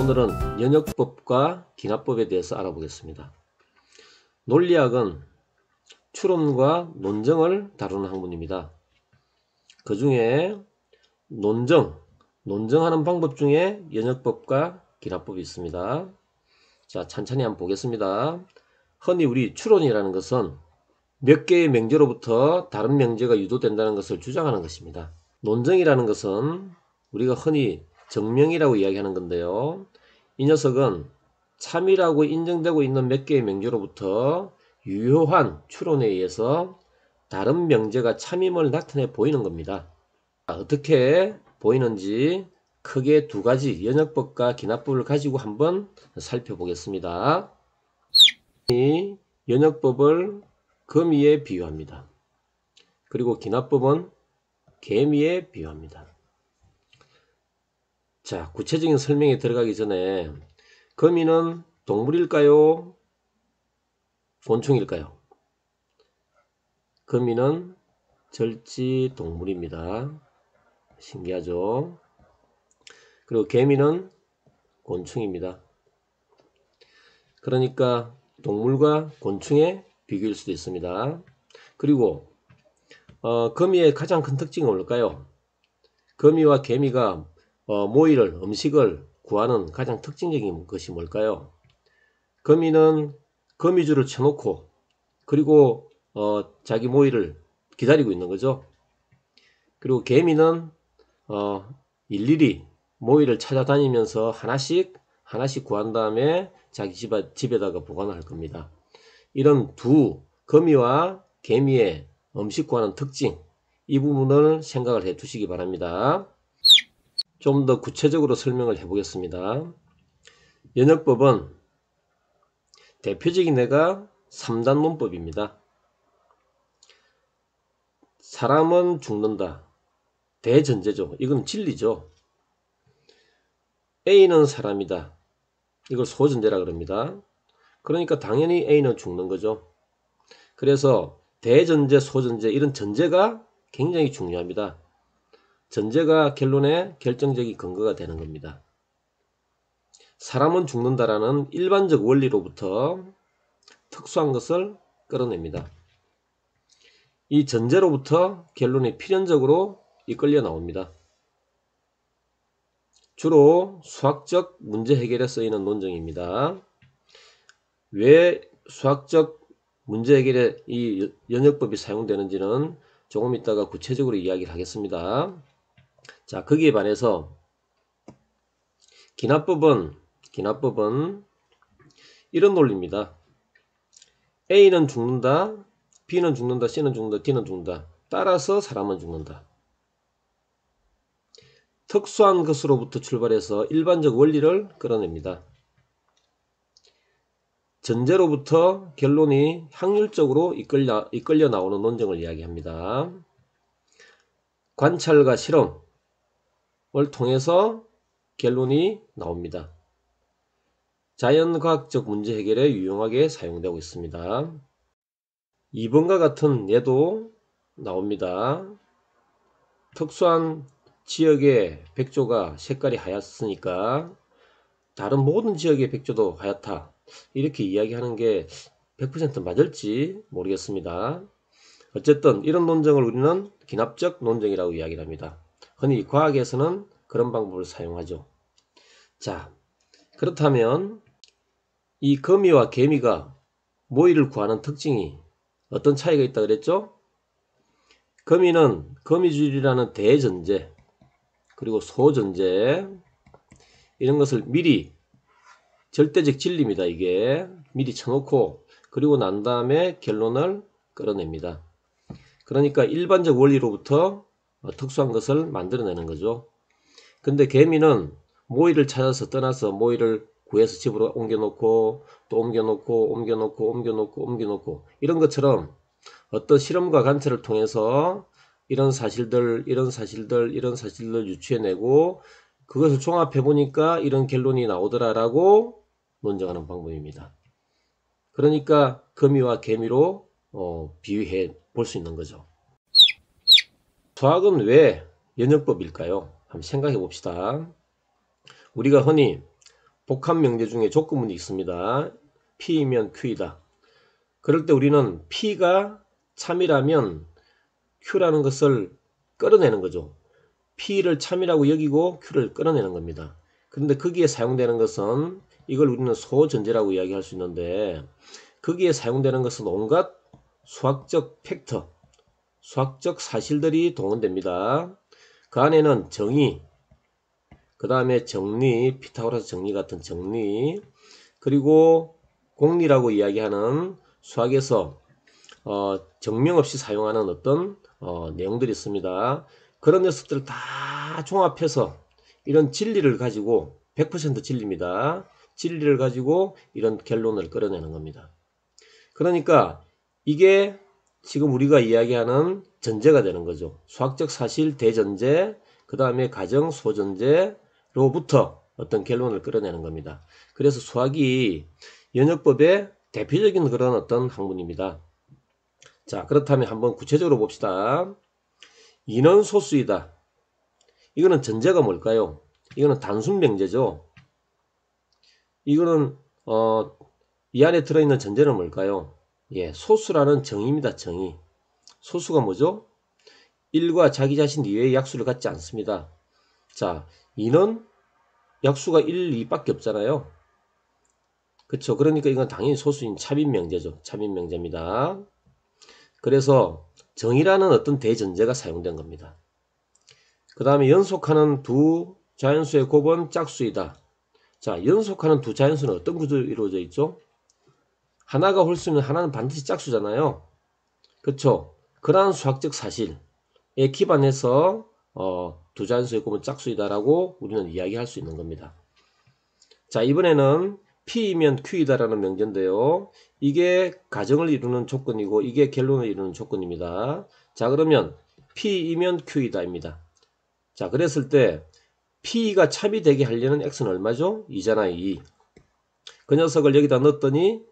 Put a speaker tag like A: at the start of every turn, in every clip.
A: 오늘은 연역법과 기납법에 대해서 알아보겠습니다. 논리학은 추론과 논증을 다루는 학문입니다. 그 중에 논증하는 방법 중에 연역법과 기납법이 있습니다. 자, 찬찬히 한번 보겠습니다. 흔히 우리 추론이라는 것은 몇 개의 명제로부터 다른 명제가 유도된다는 것을 주장하는 것입니다. 논증이라는 것은 우리가 흔히 정명이라고 이야기하는 건데요. 이 녀석은 참이라고 인정되고 있는 몇 개의 명제로부터 유효한 추론에 의해서 다른 명제가 참임을 나타내 보이는 겁니다. 어떻게 보이는지 크게 두 가지 연역법과 기납법을 가지고 한번 살펴보겠습니다. 이 연역법을 거미에 비유합니다. 그리고 기납법은 개미에 비유합니다. 자, 구체적인 설명에 들어가기 전에 거미는 동물일까요? 곤충일까요? 거미는 절지동물입니다. 신기하죠? 그리고 개미는 곤충입니다. 그러니까 동물과 곤충의 비교일 수도 있습니다. 그리고 거미의 가장 큰 특징은 뭘까요? 거미와 개미가 모이를, 음식을 구하는 가장 특징적인 것이 뭘까요? 거미는 거미줄을 쳐놓고 그리고 자기 모이를 기다리고 있는 거죠. 그리고 개미는 일일이 모이를 찾아다니면서 하나씩 구한 다음에 자기 집에다가 보관을 할 겁니다. 이런 두 거미와 개미의 음식 구하는 특징, 이 부분을 생각을 해 두시기 바랍니다. 좀 더 구체적으로 설명을 해 보겠습니다. 연역법은 대표적인 예가 3단 논법입니다. 사람은 죽는다. 대전제죠. 이건 진리죠. A는 사람이다. 이걸 소전제라 그럽니다. 그러니까 당연히 A는 죽는 거죠. 그래서 대전제, 소전제, 이런 전제가 굉장히 중요합니다. 전제가 결론의 결정적인 근거가 되는 겁니다. 사람은 죽는다라는 일반적 원리로부터 특수한 것을 끌어냅니다. 이 전제로부터 결론이 필연적으로 이끌려 나옵니다. 주로 수학적 문제 해결에 쓰이는 논증입니다. 왜 수학적 문제 해결에 이 연역법이 사용되는지는 조금 이따가 구체적으로 이야기를 하겠습니다. 자, 거기에 반해서 기납법은 이런 논리입니다. A는 죽는다, B는 죽는다, C는 죽는다, D는 죽는다. 따라서 사람은 죽는다. 특수한 것으로부터 출발해서 일반적 원리를 끌어냅니다. 전제로부터 결론이 확률적으로 이끌려 나오는 논증을 이야기합니다. 관찰과 실험을 통해서 결론이 나옵니다. 자연과학적 문제 해결에 유용하게 사용되고 있습니다. 2번과 같은 예도 나옵니다. 특수한 지역의 백조가 색깔이 하얗으니까 다른 모든 지역의 백조도 하얗다. 이렇게 이야기하는 게 100% 맞을지 모르겠습니다. 어쨌든 이런 논증을 우리는 기납적 논증이라고 이야기를 합니다. 흔히 과학에서는 그런 방법을 사용하죠. 자, 그렇다면 이 거미와 개미가 모이를 구하는 특징이 어떤 차이가 있다 그랬죠? 거미는 거미줄이라는 대전제, 그리고 소전제, 이런 것을 미리, 절대적 진리입니다. 이게 미리 쳐놓고 그리고 난 다음에 결론을 끌어냅니다. 그러니까 일반적 원리로부터 특수한 것을 만들어내는 거죠. 근데 개미는 모이를 찾아서 떠나서 모이를 구해서 집으로 옮겨놓고 또 옮겨놓고 이런 것처럼 어떤 실험과 관찰을 통해서 이런 사실들 유추해내고 그것을 종합해 보니까 이런 결론이 나오더라라고 논증하는 방법입니다. 그러니까 거미와 개미로 비유해 볼 수 있는 거죠. 수학은 왜 연역법일까요? 한번 생각해 봅시다. 우리가 흔히 복합 명제 중에 조건문이 있습니다. P이면 Q이다. 그럴 때 우리는 P가 참이라면 Q라는 것을 끌어내는 거죠. P를 참이라고 여기고 Q를 끌어내는 겁니다. 그런데 거기에 사용되는 것은 이걸 우리는 소전제라고 이야기할 수 있는데 거기에 사용되는 것은 온갖 수학적 팩터, 수학적 사실들이 동원됩니다. 그 안에는 정의, 그 다음에 정리, 피타고라스 정리 같은 정리, 그리고 공리라고 이야기하는 수학에서 증명 없이 사용하는 어떤 내용들이 있습니다. 그런 녀석들을 다 종합해서 이런 진리를 가지고 100% 진리입니다. 진리를 가지고 이런 결론을 끌어내는 겁니다. 그러니까 이게 지금 우리가 이야기하는 전제가 되는 거죠. 수학적 사실 대전제, 그 다음에 가정 소전제로부터 어떤 결론을 끌어내는 겁니다. 그래서 수학이 연역법의 대표적인 그런 어떤 학문입니다. 자, 그렇다면 한번 구체적으로 봅시다. 인원소수이다. 이거는 전제가 뭘까요? 이거는 단순 명제죠. 이거는 이 안에 들어있는 전제는 뭘까요? 예, 소수라는 정의입니다. 정의. 소수가 뭐죠? 1과 자기 자신 이외의 약수를 갖지 않습니다. 자, 2는 약수가 1, 2밖에 없잖아요. 그쵸? 그러니까 이건 당연히 소수인 차빈명제죠. 차빈명제입니다. 그래서 정의라는 어떤 대전제가 사용된 겁니다. 그 다음에 연속하는 두 자연수의 곱은 짝수이다. 자, 연속하는 두 자연수는 어떤 구조로 이루어져 있죠? 하나가 홀수면 하나는 반드시 짝수잖아요. 그쵸? 그러한 수학적 사실에 기반해서 두 자연수의 곱은 짝수이다라고 우리는 이야기할 수 있는 겁니다. 자, 이번에는 P이면 Q이다라는 명제인데요. 이게 가정을 이루는 조건이고 이게 결론을 이루는 조건입니다. 자, 그러면 P이면 Q이다입니다. 자, 그랬을 때 P가 참이 되게 하려는 X는 얼마죠? 2잖아요. 2. 그 녀석을 여기다 넣었더니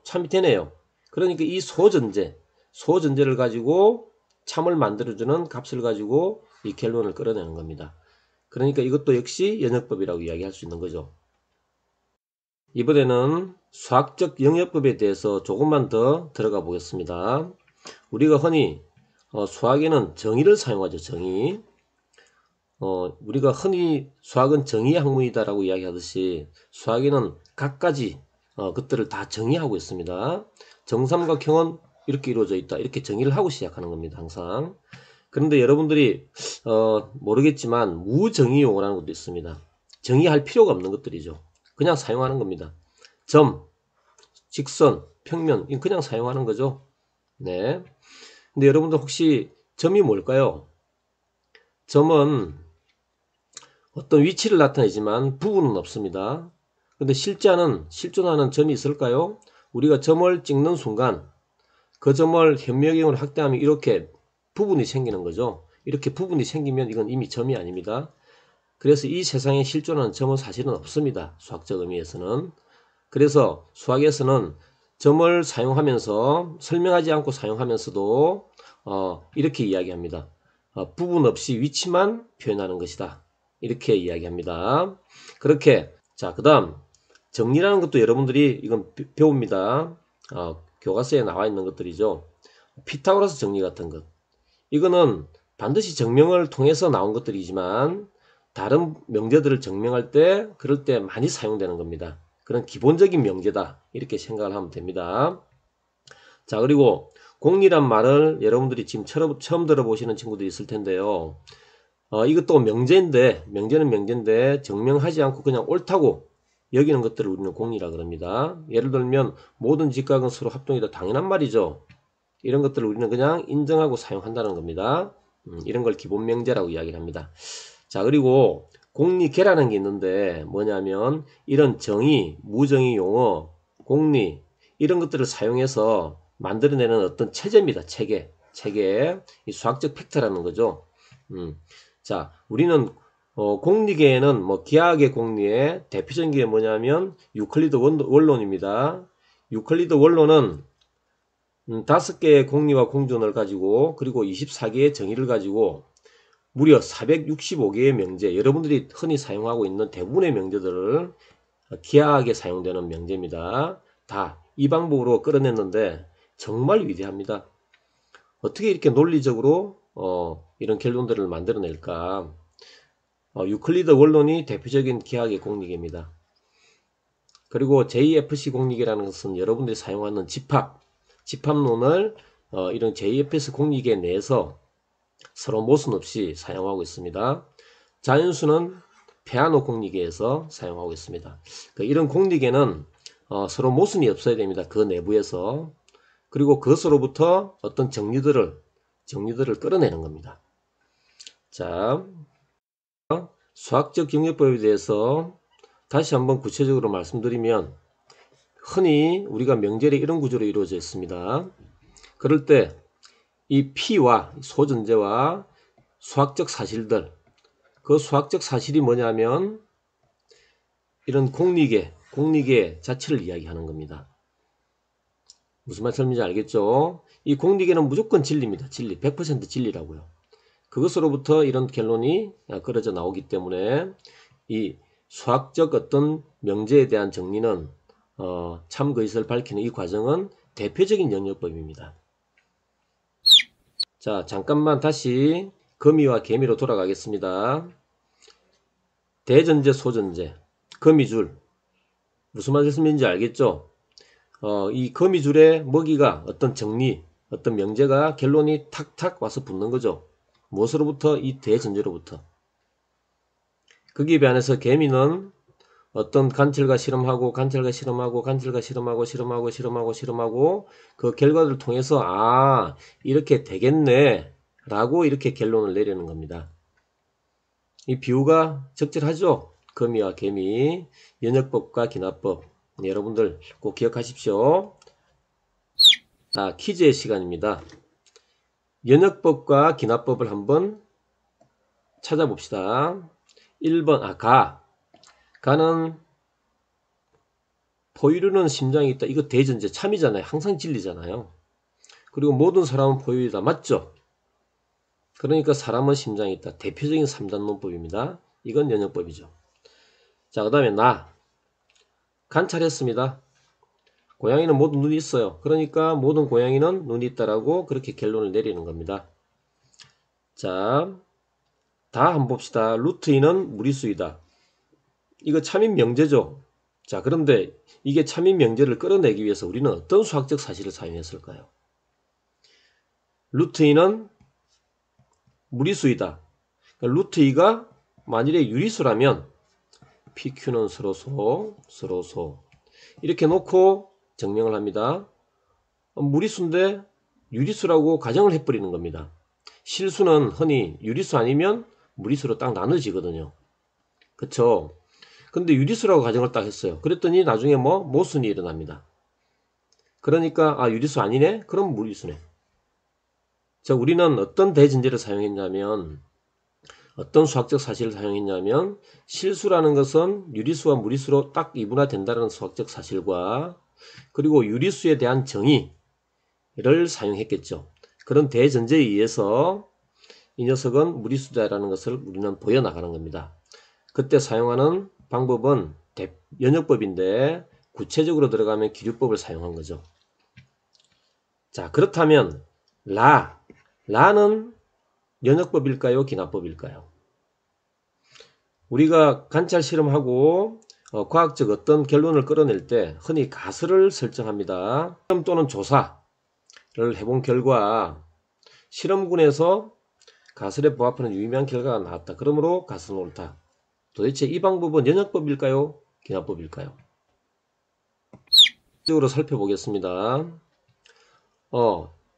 A: 참이 되네요. 그러니까 이 소전제를 가지고 참을 만들어주는 값을 가지고 이 결론을 끌어내는 겁니다. 그러니까 이것도 역시 연역법이라고 이야기할 수 있는 거죠. 이번에는 수학적 영역법에 대해서 조금만 더 들어가 보겠습니다. 우리가 흔히 수학에는 정의를 사용하죠. 정의. 우리가 흔히 수학은 정의의 학문이다라고 이야기하듯이 수학에는 각가지 것들을 다 정의하고 있습니다. 정삼각형은 이렇게 이루어져 있다. 이렇게 정의를 하고 시작하는 겁니다. 항상. 그런데 여러분들이 모르겠지만 무정의 용어라는 것도 있습니다. 정의할 필요가 없는 것들이죠. 그냥 사용하는 겁니다. 점, 직선, 평면 그냥 사용하는 거죠. 네. 근데 여러분들 혹시 점이 뭘까요? 점은 어떤 위치를 나타내지만 부분은 없습니다. 근데 실존하는 점이 있을까요? 우리가 점을 찍는 순간 그 점을 현미경으로 확대하면 이렇게 부분이 생기는 거죠. 이렇게 부분이 생기면 이건 이미 점이 아닙니다. 그래서 이 세상에 실존하는 점은 사실은 없습니다. 수학적 의미에서는. 그래서 수학에서는 점을 사용하면서 설명하지 않고 사용하면서도 이렇게 이야기합니다. 부분 없이 위치만 표현하는 것이다. 이렇게 이야기합니다. 그렇게 자, 그 다음 정리라는 것도 여러분들이 이건 배웁니다. 교과서에 나와 있는 것들이죠. 피타고라스 정리 같은 것. 이거는 반드시 증명을 통해서 나온 것들이지만 다른 명제들을 증명할 때 그럴 때 많이 사용되는 겁니다. 그런 기본적인 명제다. 이렇게 생각을 하면 됩니다. 자, 그리고 공리란 말을 여러분들이 지금 처음 들어보시는 친구들이 있을 텐데요. 이것도 명제는 명제인데 증명하지 않고 그냥 옳다고 여기는 것들을 우리는 공리라 그럽니다. 예를 들면 모든 직각은 서로 합동이다. 당연한 말이죠. 이런 것들을 우리는 그냥 인정하고 사용한다는 겁니다. 이런 걸 기본 명제라고 이야기를 합니다. 자, 그리고 공리계라는 게 있는데 뭐냐면 이런 정의, 무정의 용어, 공리 이런 것들을 사용해서 만들어내는 어떤 체제입니다. 체계. 이 수학적 팩트라는 거죠. 자, 우리는 공리계에는 뭐 기하학의 공리의 대표적인 게 뭐냐면 유클리드 원론입니다. 유클리드 원론은 5개의 공리와 공존을 가지고 그리고 24개의 정의를 가지고 무려 465개의 명제, 여러분들이 흔히 사용하고 있는 대부분의 명제들을 기하학에 사용되는 명제입니다. 다 이 방법으로 끌어냈는데 정말 위대합니다. 어떻게 이렇게 논리적으로 이런 결론들을 만들어낼까? 유클리드 원론이 대표적인 기하학의 공리계입니다. 그리고 JFC 공리계라는 것은 여러분들이 사용하는 집합론을 이런 JFS 공리계 내에서 서로 모순 없이 사용하고 있습니다. 자연수는 페아노 공리계에서 사용하고 있습니다. 이런 공리계는 서로 모순이 없어야 됩니다. 그 내부에서. 그리고 그것으로부터 어떤 정리들을 끌어내는 겁니다. 자, 수학적 경력법에 대해서 다시 한번 구체적으로 말씀드리면, 흔히 우리가 명제를 이런 구조로 이루어져 있습니다. 그럴 때 이 P와 소전제와 수학적 사실들, 그 수학적 사실이 뭐냐면 이런 공리계 자체를 이야기하는 겁니다. 무슨 말씀인지 알겠죠? 이 공리계는 무조건 진리입니다. 진리, 100% 진리라고요. 그것으로부터 이런 결론이 끌어져 나오기 때문에 이 수학적 어떤 명제에 대한 정리는 참그 것을 밝히는 이 과정은 대표적인 영역법입니다. 자, 잠깐만 다시 거미와 개미로 돌아가겠습니다. 대전제, 소전제, 거미줄. 무슨 말씀인지 알겠죠? 이 거미줄의 먹이가 어떤 정리, 어떤 명제가 결론이 탁탁 와서 붙는 거죠. 무엇으로부터? 이 대전제로부터. 거기에 반해서 개미는 어떤 관찰과 실험하고 그 결과를 통해서 이렇게 되겠네 라고 이렇게 결론을 내리는 겁니다. 이 비유가 적절하죠? 거미와 개미, 연역법과 기납법. 여러분들 꼭 기억하십시오. 자, 퀴즈의 시간입니다. 연역법과 기납법을 한번 찾아봅시다. 1번 가는 포유류는 심장이 있다. 이거 대전제 참이잖아요. 항상 진리잖아요. 그리고 모든 사람은 포유류다. 맞죠? 그러니까 사람은 심장이 있다. 대표적인 3단 논법입니다. 이건 연역법이죠. 자, 그 다음에 관찰했습니다. 고양이는 모두 눈이 있어요. 그러니까 모든 고양이는 눈이 있다라고 그렇게 결론을 내리는 겁니다. 자, 다 한번 봅시다. 루트 2는 무리수이다. 이거 참인 명제죠. 자, 그런데 이게 참인 명제를 끌어내기 위해서 우리는 어떤 수학적 사실을 사용했을까요? 루트 2는 무리수이다. 그러니까 루트 2가 만일에 유리수라면 PQ는 서로소 이렇게 놓고 증명을 합니다. 무리수인데 유리수라고 가정을 해버리는 겁니다. 실수는 흔히 유리수 아니면 무리수로 딱 나눠지거든요. 그쵸? 근데 유리수라고 가정을 딱 했어요. 그랬더니 나중에 모순이 일어납니다. 그러니까 유리수 아니네? 그럼 무리수네. 자, 우리는 어떤 대전제를 사용했냐면 어떤 수학적 사실을 사용했냐면 실수라는 것은 유리수와 무리수로 딱 이분화된다는 수학적 사실과 그리고 유리수에 대한 정의를 사용했겠죠. 그런 대전제에 의해서 이 녀석은 무리수다라는 것을 우리는 보여나가는 겁니다. 그때 사용하는 방법은 연역법인데 구체적으로 들어가면 기류법을 사용한 거죠. 자, 그렇다면 라는 연역법일까요? 기납법일까요? 우리가 관찰 실험하고 과학적 어떤 결론을 끌어낼 때 흔히 가설을 설정합니다. 실험 또는 조사를 해본 결과 실험군에서 가설에 부합하는 유의미한 결과가 나왔다. 그러므로 가설은 옳다. 도대체 이 방법은 연역법일까요? 기납법일까요? 적으로 살펴보겠습니다.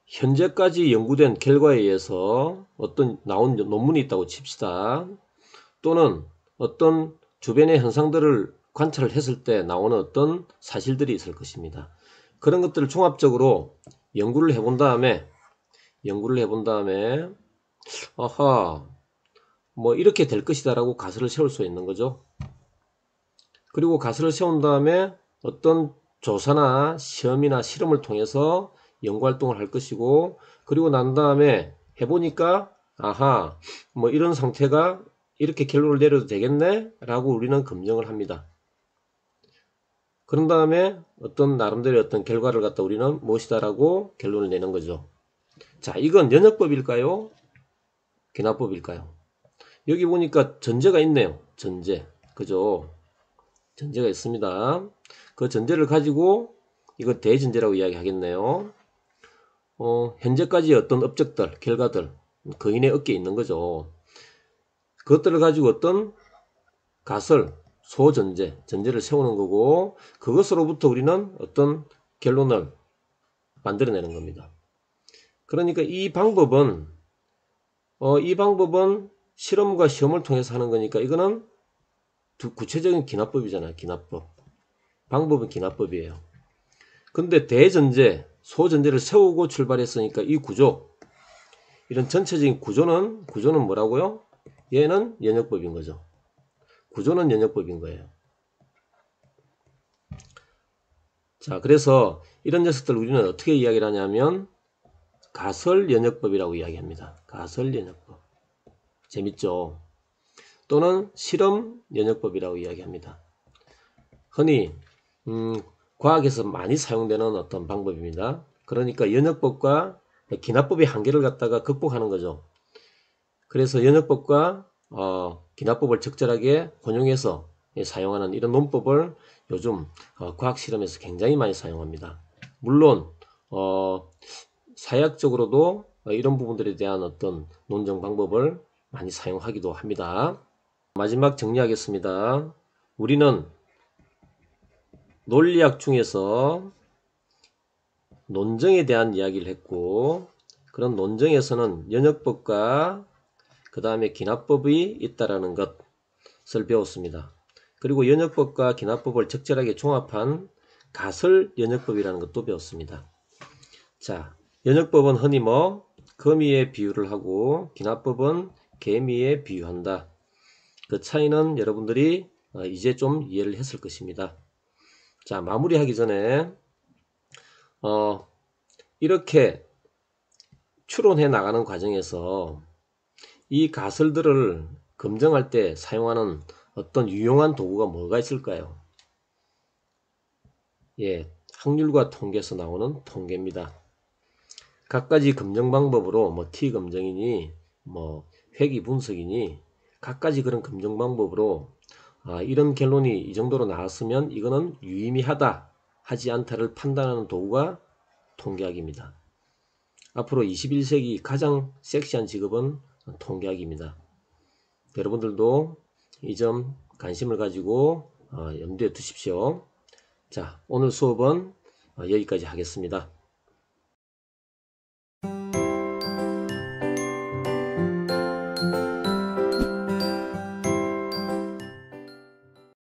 A: 현재까지 연구된 결과에 의해서 어떤 나온 논문이 있다고 칩시다. 또는 어떤 주변의 현상들을 관찰을 했을 때 나오는 어떤 사실들이 있을 것입니다. 그런 것들을 종합적으로 연구를 해본 다음에 이렇게 될 것이다 라고 가설을 세울 수 있는 거죠. 그리고 가설을 세운 다음에 어떤 조사나 시험이나 실험을 통해서 연구활동을 할 것이고, 그리고 난 다음에 해보니까 이런 상태가 이렇게 결론을 내려도 되겠네 라고 우리는 검증을 합니다. 그런 다음에 어떤 나름대로 어떤 결과를 갖다 우리는 무엇이다라고 결론을 내는 거죠. 자, 이건 연역법일까요? 기납법일까요? 여기 보니까 전제가 있네요. 전제. 그죠? 전제가 있습니다. 그 전제를 가지고 이거 대전제라고 이야기하겠네요. 현재까지 어떤 업적들, 결과들, 거인의 어깨에 있는 거죠. 그것들을 가지고 어떤 가설, 소전제, 전제를 세우는 거고, 그것으로부터 우리는 어떤 결론을 만들어내는 겁니다. 그러니까 이 방법은 실험과 시험을 통해서 하는 거니까 이거는 구체적인 기납법이잖아요. 기납법. 방법은 기납법이에요. 근데 대전제, 소전제를 세우고 출발했으니까 이 구조, 이런 전체적인 구조는 뭐라고요? 얘는 연역법인 거죠. 구조는 연역법인 거예요. 자, 그래서 이런 녀석들 우리는 어떻게 이야기를 하냐면 가설 연역법이라고 이야기합니다. 가설 연역법. 재밌죠? 또는 실험 연역법이라고 이야기합니다. 흔히 과학에서 많이 사용되는 어떤 방법입니다. 그러니까 연역법과 기납법의 한계를 갖다가 극복하는 거죠. 그래서 연역법과 기납법을 적절하게 혼용해서 사용하는 이런 논법을 요즘 과학 실험에서 굉장히 많이 사용합니다. 물론 사약적으로도 이런 부분들에 대한 어떤 논증 방법을 많이 사용하기도 합니다. 마지막 정리하겠습니다. 우리는 논리학 중에서 논증에 대한 이야기를 했고, 그런 논증에서는 연역법과 그 다음에 기납법이 있다라는 것을 배웠습니다. 그리고 연역법과 기납법을 적절하게 종합한 가설 연역법이라는 것도 배웠습니다. 자, 연역법은 흔히 거미에 비유를 하고 기납법은 개미에 비유한다. 그 차이는 여러분들이 이제 좀 이해를 했을 것입니다. 자, 마무리하기 전에 이렇게 추론해 나가는 과정에서 이 가설들을 검증할 때 사용하는 어떤 유용한 도구가 뭐가 있을까요? 예, 확률과 통계에서 나오는 통계입니다. 각가지 검증 방법으로 T검증이니 회귀 분석이니 각가지 그런 검증 방법으로 이런 결론이 이 정도로 나왔으면 이거는 유의미하다 하지 않다를 판단하는 도구가 통계학입니다. 앞으로 21세기 가장 섹시한 직업은 통계학입니다. 여러분들도 이 점 관심을 가지고 염두에 두십시오. 자, 오늘 수업은 여기까지 하겠습니다.